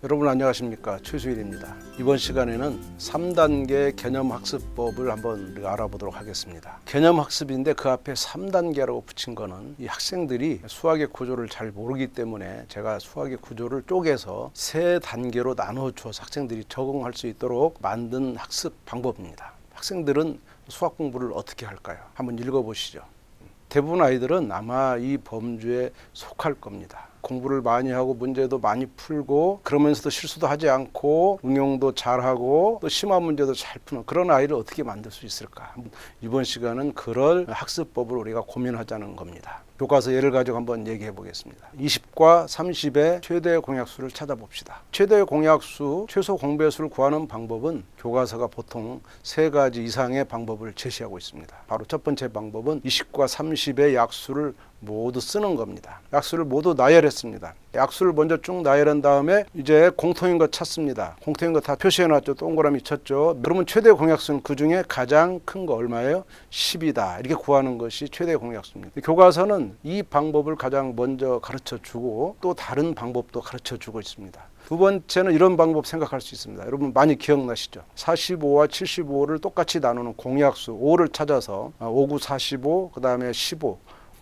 여러분 안녕하십니까, 최수일입니다. 이번 시간에는 3단계 개념학습법을 한번 우리가 알아보도록 하겠습니다. 개념학습인데 그 앞에 3단계라고 붙인 거는 이 학생들이 수학의 구조를 잘 모르기 때문에 제가 수학의 구조를 쪼개서 3단계로 나눠 주어서 학생들이 적응할 수 있도록 만든 학습 방법입니다. 학생들은 수학 공부를 어떻게 할까요? 한번 읽어보시죠. 대부분 아이들은 아마 이 범주에 속할 겁니다. 공부를 많이 하고 문제도 많이 풀고 그러면서도 실수도 하지 않고 응용도 잘하고 또 심한 문제도 잘 푸는 그런 아이를 어떻게 만들 수 있을까? 이번 시간은 그럴 학습법을 우리가 고민하자는 겁니다. 교과서 예를 가지고 한번 얘기해 보겠습니다. 20과 30의 최대 공약수를 찾아봅시다. 최대 공약수, 최소 공배수를 구하는 방법은 교과서가 보통 3가지 이상의 방법을 제시하고 있습니다. 바로 첫 번째 방법은 20과 30의 약수를 모두 쓰는 겁니다. 약수를 모두 나열했습니다. 약수를 먼저 쭉 나열한 다음에 이제 공통인 거 찾습니다. 공통인 거 다 표시해놨죠. 동그라미 쳤죠. 그러면 최대 공약수는 그 중에 가장 큰 거 얼마예요? 10이다. 이렇게 구하는 것이 최대 공약수입니다. 교과서는 이 방법을 가장 먼저 가르쳐주고 또 다른 방법도 가르쳐주고 있습니다. 두 번째는 이런 방법 생각할 수 있습니다. 여러분 많이 기억나시죠? 45와 75를 똑같이 나누는 공약수 5를 찾아서 5, 9, 45, 그 다음에 15.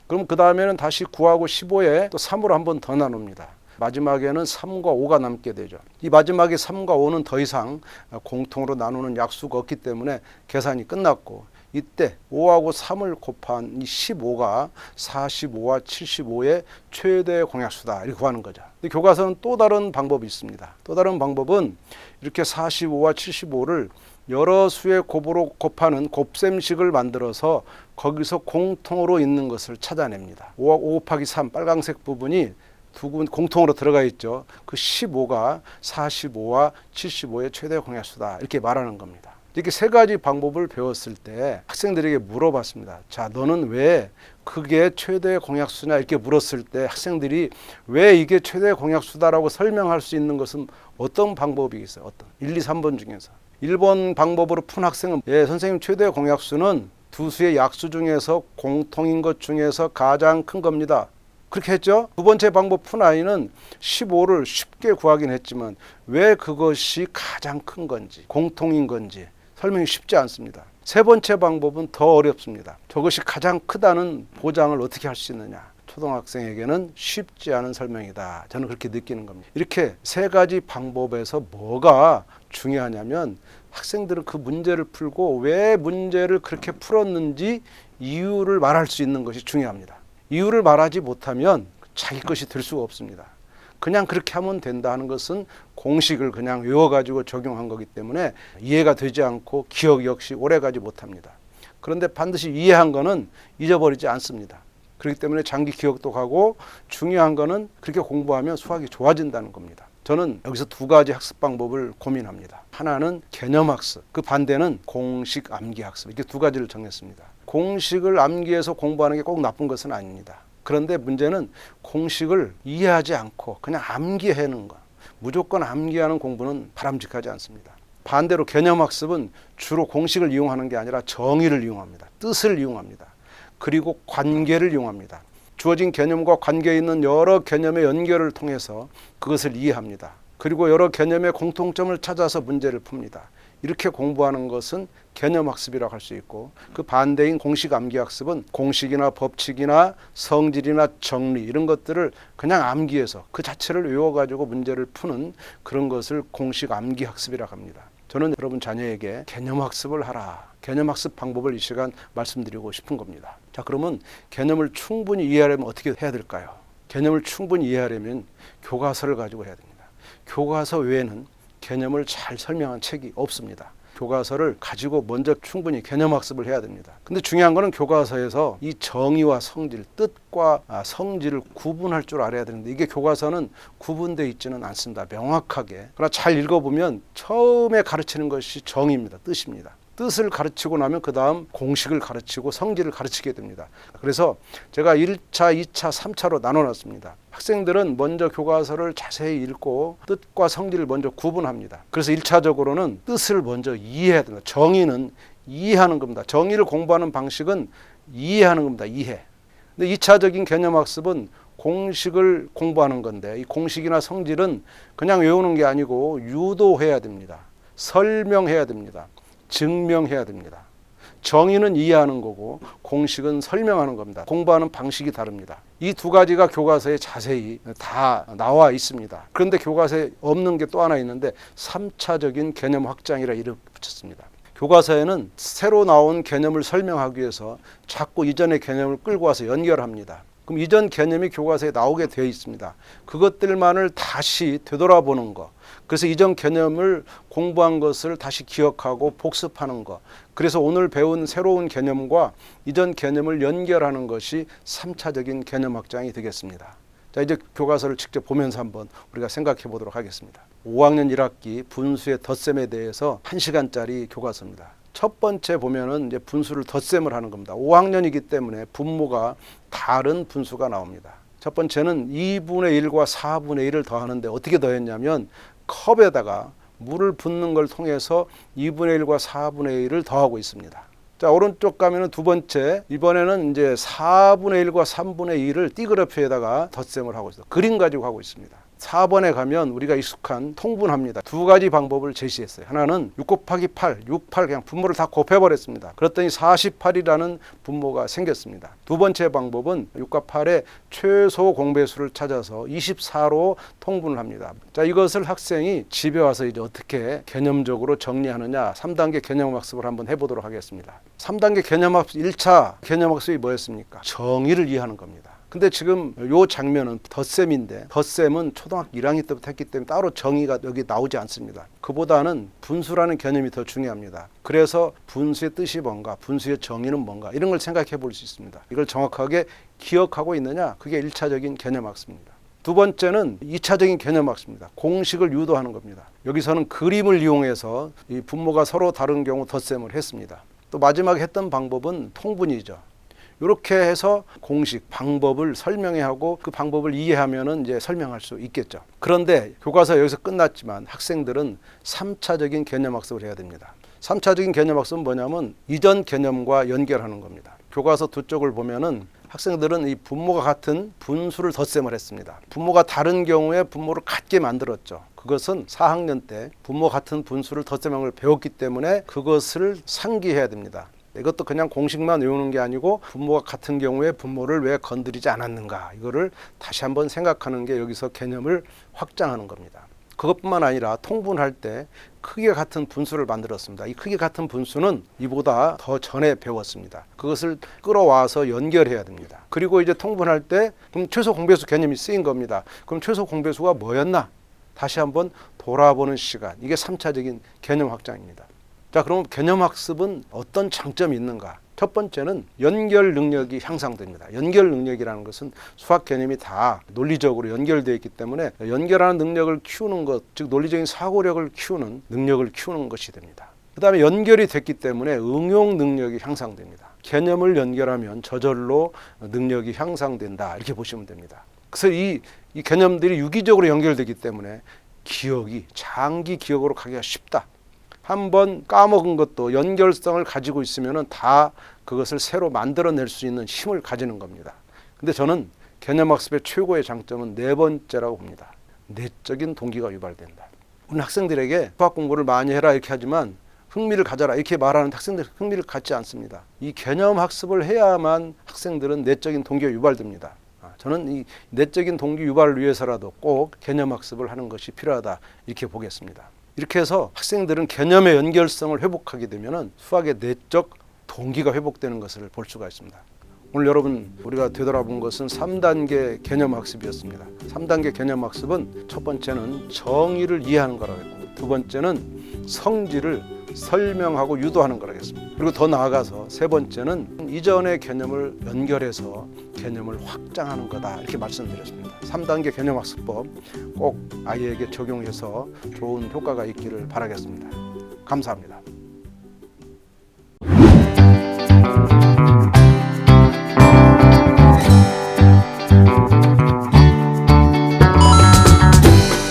그럼 그 다음에는 다시 9하고 15에 또 3으로 한 번 더 나눕니다. 마지막에는 3과 5가 남게 되죠. 이 마지막에 3과 5는 더 이상 공통으로 나누는 약수가 없기 때문에 계산이 끝났고, 이때 5하고 3을 곱한 이 15가 45와 75의 최대 공약수다 이렇게 구하는 거죠. 근데 교과서는 또 다른 방법이 있습니다. 또 다른 방법은 이렇게 45와 75를 여러 수의 곱으로 곱하는 곱셈식을 만들어서 거기서 공통으로 있는 것을 찾아냅니다. 5 곱하기 3 빨간색 부분이 두 군 공통으로 들어가 있죠. 그 15가 45와 75의 최대 공약수다 이렇게 말하는 겁니다. 이렇게 3가지 방법을 배웠을 때 학생들에게 물어봤습니다. 자, 너는 왜 그게 최대 공약수냐 이렇게 물었을 때 학생들이 왜 이게 최대 공약수다라고 설명할 수 있는 것은 어떤 방법이 있어요? 어떤 1, 2, 3번 중에서 1번 방법으로 푼 학생은 선생님 최대 공약수는 두 수의 약수 중에서 공통인 것 중에서 가장 큰 겁니다. 그렇게 했죠. 두 번째 방법 푼 아이는 15를 쉽게 구하긴 했지만 왜 그것이 가장 큰 건지 공통인 건지 설명이 쉽지 않습니다. 세 번째 방법은 더 어렵습니다. 저것이 가장 크다는 보장을 어떻게 할 수 있느냐. 초등학생에게는 쉽지 않은 설명이다. 저는 그렇게 느끼는 겁니다. 이렇게 3가지 방법에서 뭐가 중요하냐면 학생들은 그 문제를 풀고 왜 문제를 그렇게 풀었는지 이유를 말할 수 있는 것이 중요합니다. 이유를 말하지 못하면 자기 것이 될 수가 없습니다. 그냥 그렇게 하면 된다 하는 것은 공식을 그냥 외워가지고 적용한 거기 때문에 이해가 되지 않고 기억 역시 오래가지 못합니다. 그런데 반드시 이해한 거는 잊어버리지 않습니다. 그렇기 때문에 장기 기억도 가고 중요한 거는 그렇게 공부하면 수학이 좋아진다는 겁니다. 저는 여기서 2가지 학습 방법을 고민합니다. 하나는 개념학습, 그 반대는 공식 암기학습. 이렇게 2가지를 정했습니다. 공식을 암기해서 공부하는 게 꼭 나쁜 것은 아닙니다. 그런데 문제는 공식을 이해하지 않고 그냥 암기하는 것. 무조건 암기하는 공부는 바람직하지 않습니다. 반대로 개념학습은 주로 공식을 이용하는 게 아니라 정의를 이용합니다. 뜻을 이용합니다. 그리고 관계를 이용합니다. 주어진 개념과 관계에 있는 여러 개념의 연결을 통해서 그것을 이해합니다. 그리고 여러 개념의 공통점을 찾아서 문제를 풉니다. 이렇게 공부하는 것은 개념학습이라고 할 수 있고, 그 반대인 공식 암기학습은 공식이나 법칙이나 성질이나 정리 이런 것들을 그냥 암기해서 그 자체를 외워가지고 문제를 푸는 그런 것을 공식 암기학습이라고 합니다. 저는 여러분 자녀에게 개념학습을 하라. 개념학습 방법을 이 시간 말씀드리고 싶은 겁니다. 자, 그러면 개념을 충분히 이해하려면 어떻게 해야 될까요? 개념을 충분히 이해하려면 교과서를 가지고 해야 됩니다. 교과서 외에는 개념을 잘 설명한 책이 없습니다. 교과서를 가지고 먼저 충분히 개념학습을 해야 됩니다. 근데 중요한 거는 교과서에서 이 정의와 성질, 뜻과 성질을 구분할 줄 알아야 되는데 이게 교과서는 구분되어 있지는 않습니다. 명확하게. 그러나 잘 읽어보면 처음에 가르치는 것이 정의입니다. 뜻입니다. 뜻을 가르치고 나면 그 다음 공식을 가르치고 성질을 가르치게 됩니다. 그래서 제가 1차, 2차, 3차로 나눠놨습니다. 학생들은 먼저 교과서를 자세히 읽고 뜻과 성질을 먼저 구분합니다. 그래서 1차적으로는 뜻을 먼저 이해해야 됩니다. 정의는 이해하는 겁니다. 정의를 공부하는 방식은 이해하는 겁니다. 이해. 근데 2차적인 개념학습은 공식을 공부하는 건데 이 공식이나 성질은 그냥 외우는 게 아니고 유도해야 됩니다. 설명해야 됩니다. 증명해야 됩니다. 정의는 이해하는 거고 공식은 설명하는 겁니다. 공부하는 방식이 다릅니다. 이 두 가지가 교과서에 자세히 다 나와 있습니다. 그런데 교과서에 없는 게 또 하나 있는데 3차적인 개념 확장이라 이름 붙였습니다. 교과서에는 새로 나온 개념을 설명하기 위해서 자꾸 이전의 개념을 끌고 와서 연결합니다. 그럼 이전 개념이 교과서에 나오게 되어 있습니다. 그것들만을 다시 되돌아보는 것. 그래서 이전 개념을 공부한 것을 다시 기억하고 복습하는 것. 그래서 오늘 배운 새로운 개념과 이전 개념을 연결하는 것이 3차적인 개념 확장이 되겠습니다. 자, 이제 교과서를 직접 보면서 한번 우리가 생각해 보도록 하겠습니다. 5학년 1학기 분수의 덧셈에 대해서 1시간짜리 교과서입니다. 첫 번째 보면은 이제 분수를 덧셈을 하는 겁니다. 5학년이기 때문에 분모가 다른 분수가 나옵니다. 첫 번째는 2분의 1과 4분의 1을 더하는데 어떻게 더했냐면 컵에다가 물을 붓는 걸 통해서 2분의 1과 4분의 1을 더하고 있습니다. 자, 오른쪽 가면은 두 번째, 이번에는 이제 4분의 1과 3분의 1을 띠그래프에다가 덧셈을 하고 있어요. 그림 가지고 하고 있습니다. 4번에 가면 우리가 익숙한 통분합니다. 두 가지 방법을 제시했어요. 하나는 6 곱하기 8, 68 그냥 분모를 다 곱해버렸습니다. 그랬더니 48이라는 분모가 생겼습니다. 두 번째 방법은 6과 8의 최소 공배수를 찾아서 24로 통분을 합니다. 자, 이것을 학생이 집에 와서 이제 어떻게 개념적으로 정리하느냐 3단계 개념학습을 한번 해보도록 하겠습니다. 3단계 개념학습 1차 개념학습이 뭐였습니까? 정의를 이해하는 겁니다. 근데 지금 요 장면은 덧셈인데 덧셈은 초등학교 1학년 때부터 했기 때문에 따로 정의가 여기 나오지 않습니다. 그보다는 분수라는 개념이 더 중요합니다. 그래서 분수의 뜻이 뭔가, 분수의 정의는 뭔가 이런 걸 생각해 볼 수 있습니다. 이걸 정확하게 기억하고 있느냐? 그게 1차적인 개념학습입니다. 두 번째는 2차적인 개념학습입니다. 공식을 유도하는 겁니다. 여기서는 그림을 이용해서 이 분모가 서로 다른 경우 덧셈을 했습니다. 또 마지막에 했던 방법은 통분이죠. 이렇게 해서 공식, 방법을 설명해야 하고 그 방법을 이해하면은 이제 설명할 수 있겠죠. 그런데 교과서 여기서 끝났지만 학생들은 3차적인 개념학습을 해야 됩니다. 3차적인 개념학습은 뭐냐면 이전 개념과 연결하는 겁니다. 교과서 두 쪽을 보면은 학생들은 이 분모가 같은 분수를 덧셈을 했습니다. 분모가 다른 경우에 분모를 같게 만들었죠. 그것은 4학년 때 분모 같은 분수를 덧셈하는 걸 배웠기 때문에 그것을 상기해야 됩니다. 이것도 그냥 공식만 외우는 게 아니고 분모가 같은 경우에 분모를 왜 건드리지 않았는가 이거를 다시 한번 생각하는 게 여기서 개념을 확장하는 겁니다. 그것뿐만 아니라 통분할 때 크기가 같은 분수를 만들었습니다. 이 크기 같은 분수는 이보다 더 전에 배웠습니다. 그것을 끌어와서 연결해야 됩니다. 그리고 이제 통분할 때 그럼 최소 공배수 개념이 쓰인 겁니다. 그럼 최소 공배수가 뭐였나? 다시 한번 돌아보는 시간. 이게 3차적인 개념 확장입니다. 자, 그럼 개념학습은 어떤 장점이 있는가? 첫 번째는 연결 능력이 향상됩니다. 연결 능력이라는 것은 수학 개념이 다 논리적으로 연결되어 있기 때문에 연결하는 능력을 키우는 것, 즉 논리적인 사고력을 키우는 능력을 키우는 것이 됩니다. 그 다음에 연결이 됐기 때문에 응용 능력이 향상됩니다. 개념을 연결하면 저절로 능력이 향상된다 이렇게 보시면 됩니다. 그래서 이 개념들이 유기적으로 연결되기 때문에 기억이 장기 기억으로 가기가 쉽다. 한번 까먹은 것도 연결성을 가지고 있으면 다 그것을 새로 만들어낼 수 있는 힘을 가지는 겁니다. 근데 저는 개념학습의 최고의 장점은 네 번째라고 봅니다. 내적인 동기가 유발된다. 오늘 학생들에게 수학 공부를 많이 해라 이렇게 하지만 흥미를 가져라 이렇게 말하는 학생들 흥미를 갖지 않습니다. 이 개념학습을 해야만 학생들은 내적인 동기가 유발됩니다. 저는 이 내적인 동기 유발을 위해서라도 꼭 개념학습을 하는 것이 필요하다 이렇게 보겠습니다. 이렇게 해서 학생들은 개념의 연결성을 회복하게 되면 수학의 내적 동기가 회복되는 것을 볼 수가 있습니다. 오늘 여러분 우리가 되돌아본 것은 3단계 개념학습이었습니다. 3단계 개념학습은 첫 번째는 정의를 이해하는 거라고 했고 두 번째는 성질을 설명하고 유도하는 거라고 했습니다. 그리고 더 나아가서 세 번째는 이전의 개념을 연결해서 개념을 확장하는 거다 이렇게 말씀드렸습니다. 3단계 개념학습법 꼭 아이에게 적용해서 좋은 효과가 있기를 바라겠습니다. 감사합니다.